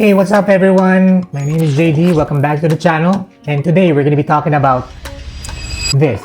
Hey, what's up everyone? My name is JD. Welcome back to the channel. And today we're going to be talking about this.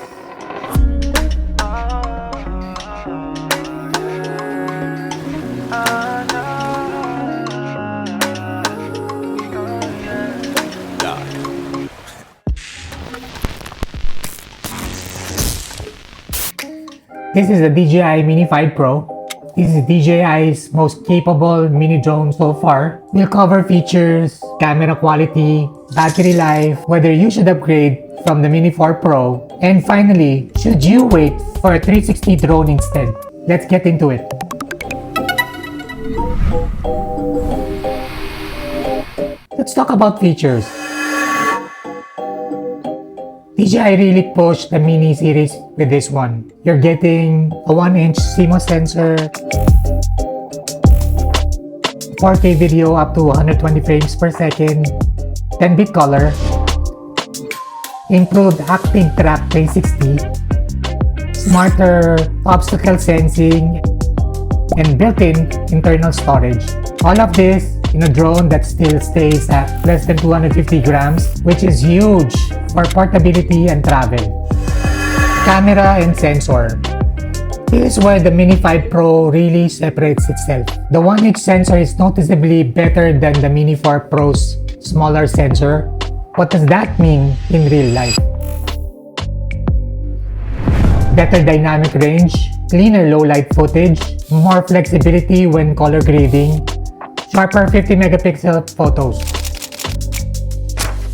This is the DJI Mini 5 Pro. This is DJI's most capable mini drone so far. We'll cover features, camera quality, battery life, whether you should upgrade from the Mini 4 Pro, and finally, should you wait for a 360 drone instead? Let's get into it. Let's talk about features. DJI really pushed the Mini series with this one. You're getting a 1-inch CMOS sensor, 4K video up to 120 frames per second, 10-bit color, improved active track 360, smarter obstacle sensing, and built-in internal storage. All of this in a drone that still stays at less than 250 grams, which is huge for portability and travel. Camera and sensor. This is where the Mini 5 Pro really separates itself. The 1-inch sensor is noticeably better than the Mini 4 Pro's smaller sensor. What does that mean in real life? Better dynamic range, cleaner low-light footage, more flexibility when color grading, sharper 50-megapixel photos.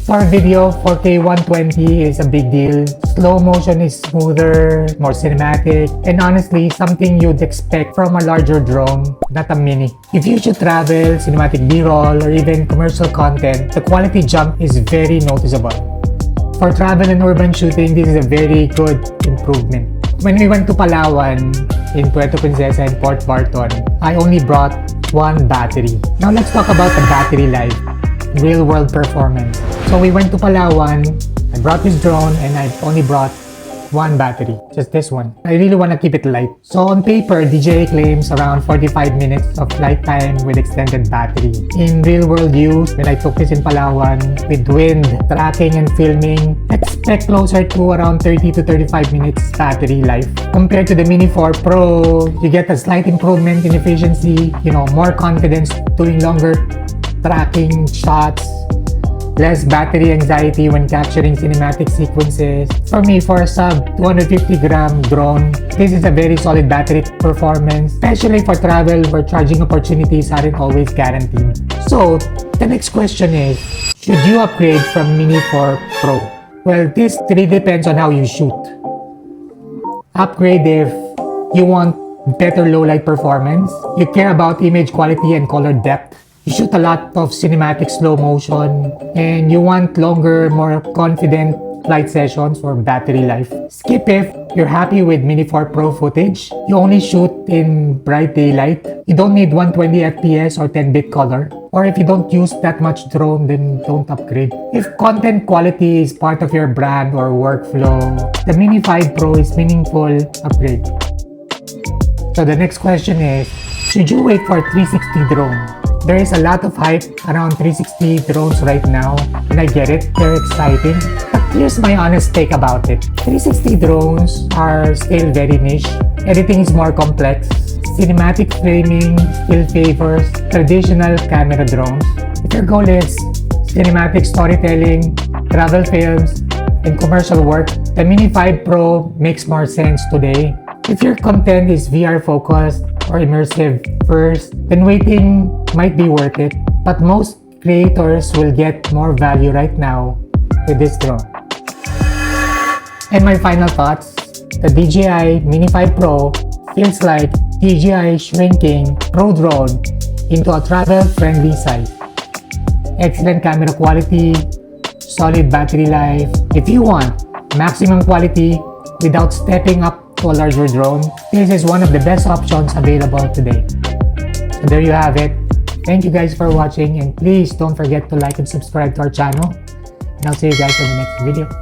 For video, 4K 120 is a big deal. Slow motion is smoother, more cinematic, and honestly, something you'd expect from a larger drone, not a mini. If you should travel, cinematic B-roll, or even commercial content, the quality jump is very noticeable. For travel and urban shooting, this is a very good improvement. When we went to Palawan, in Puerto Princesa and Port Barton, I only brought one battery. Now let's talk about the battery life, real-world performance. So we went to Palawan, I brought this drone and I only brought one battery, just this one. I really want to keep it light. So on paper, DJI claims around 45 minutes of flight time with extended battery. In real-world use, when I took this in Palawan, with wind, tracking, and filming, expect closer to around 30 to 35 minutes battery life. Compared to the Mini 4 Pro, you get a slight improvement in efficiency, more confidence doing longer tracking shots, less battery anxiety when capturing cinematic sequences. For me, for a sub 250 gram drone, this is a very solid battery performance, especially for travel where charging opportunities aren't always guaranteed. So, the next question is, should you upgrade from Mini 4 Pro? Well, this really depends on how you shoot. Upgrade if you want better low-light performance, you care about image quality and color depth, you shoot a lot of cinematic slow motion, and you want longer, more confident flight sessions for battery life. Skip if you're happy with Mini 4 Pro footage, you only shoot in bright daylight, you don't need 120 FPS or 10-bit color, or if you don't use that much drone, then don't upgrade. If content quality is part of your brand or workflow, the Mini 5 Pro is meaningful upgrade. So the next question is, should you wait for a 360 drone? There is a lot of hype around 360 drones right now, and I get it, they're exciting. But here's my honest take about it. 360 drones are still very niche. Editing is more complex. Cinematic framing still favors traditional camera drones. If your goal is cinematic storytelling, travel films, and commercial work, the Mini 5 Pro makes more sense today. If your content is VR focused or immersive first, then waiting might be worth it. But most creators will get more value right now with this drone. And my final thoughts, the DJI Mini 5 Pro feels like DJI shrinking Pro drone into a travel-friendly size. Excellent camera quality, solid battery life. If you want maximum quality without stepping up to a larger drone, this is one of the best options available today. So there you have it. Thank you guys for watching, and please don't forget to like and subscribe to our channel, and I'll see you guys in the next video.